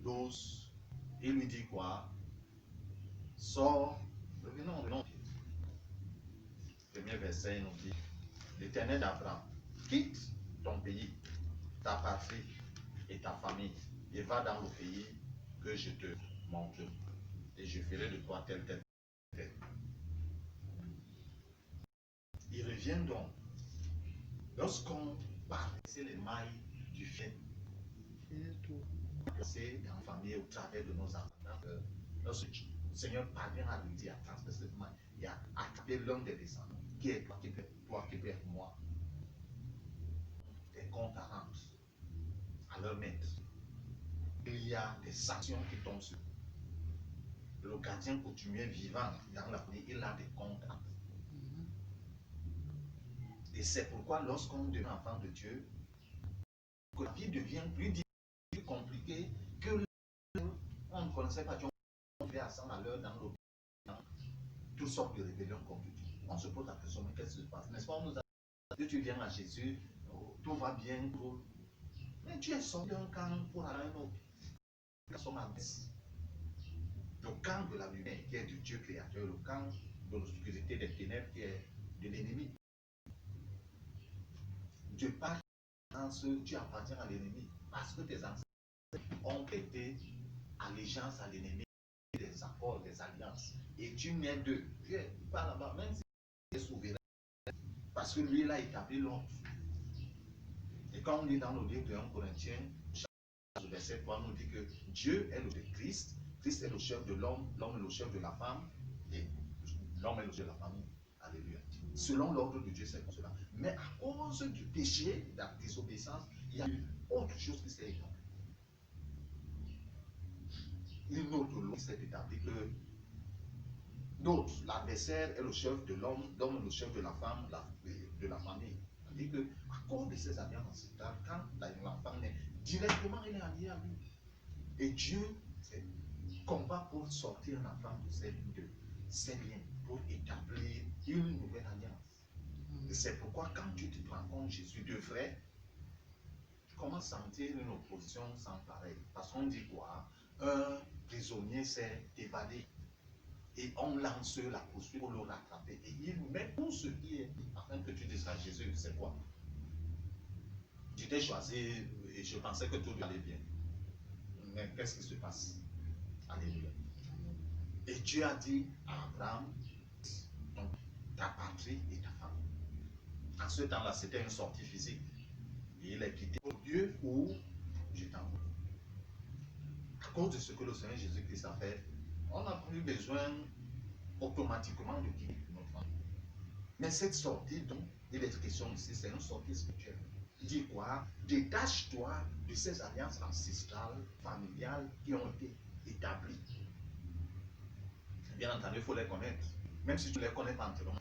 12, il lui dit quoi? Sors, revenons. Premier verset, il nous dit, l'Éternel d'Abraham, quitte ton pays, ta patrie et ta famille, et va dans le pays que je te montre, et je ferai de toi tel. Il revient donc. Lorsqu'on parle, c'est les mailles du fait. C'est dans la famille au travers de nos enfants. Lorsque le Seigneur parvient à lui dire, à transmettre cette maille, et à attraper l'un des descendants, qui est toi, qui est moi, des comptes à rendre à leur maître. Il y a des sanctions qui tombent sur le gardien coutumier vivant dans la famille, il a des comptes à rendre. Et c'est pourquoi lorsqu'on devient enfant de Dieu, que la vie devient plus difficile, plus compliquée, que on ne connaissait pas Dieu, on fait à 100 à l'heure dans l'eau, toutes sortes de rébellions contre Dieu. On se pose la question, mais qu'est-ce qui se passe? N'est-ce pas, on nous a dit, tu viens à Jésus, tout va bien, tout. Mais tu es sorti d'un camp pour aller à un autre. Le camp de la lumière qui est du Dieu créateur, le camp de l'obscurité des ténèbres qui est de l'ennemi. Dieu parle dans ce, tu appartiens à l'ennemi parce que tes ancêtres ont prêté allégeance à l'ennemi, des accords, des alliances. Et tu n'es d'eux. Tu es pas là-bas, même si tu es souverain. Parce que lui, il a établi l'ordre. Et quand on lit dans le livre de 1 Corinthiens, chapitre verset 3 nous dit que Dieu est le Christ, Christ est le chef de l'homme, l'homme est le chef de la femme, et l'homme est le chef de la famille. Alléluia. Selon l'ordre de Dieu, c'est comme cela. Mais à cause du péché, de la désobéissance, il y a eu autre chose qui s'est établie. Une autre loi qui s'est établie que d'autres, l'adversaire est le chef de l'homme, l'homme est le chef de la femme, de la famille. C'est-à-dire qu'à cause de ces alliances ancestrales, quand l'enfant naît, directement il est allié à lui. Et Dieu combat pour sortir l'enfant de ces liens, pour établir une nouvelle alliance. Et c'est pourquoi quand tu te prends compte Jésus de vrai, tu commences à sentir une opposition sans pareil. Parce qu'on dit quoi? Un prisonnier s'est évadé. Et on lance la poursuite pour le rattraper. Et il met tout ce qui est afin que tu dises à Jésus, c'est quoi? Tu t'es choisi et je pensais que tout allait bien. Mais qu'est-ce qui se passe? Alléluia. Et Dieu a dit à Abraham, donc, ta patrie et ta famille. En ce temps-là, c'était une sortie physique. Et il est quitté au lieu où je t'envoie. À cause de ce que le Seigneur Jésus-Christ a fait, on n'a plus besoin automatiquement de quitter notre famille. Mais cette sortie dont il est question ici, c'est une sortie spirituelle. Il dit quoi? Détache-toi de ces alliances ancestrales, familiales qui ont été établies. Bien entendu, il faut les connaître. Même si tu ne les connais pas entièrement.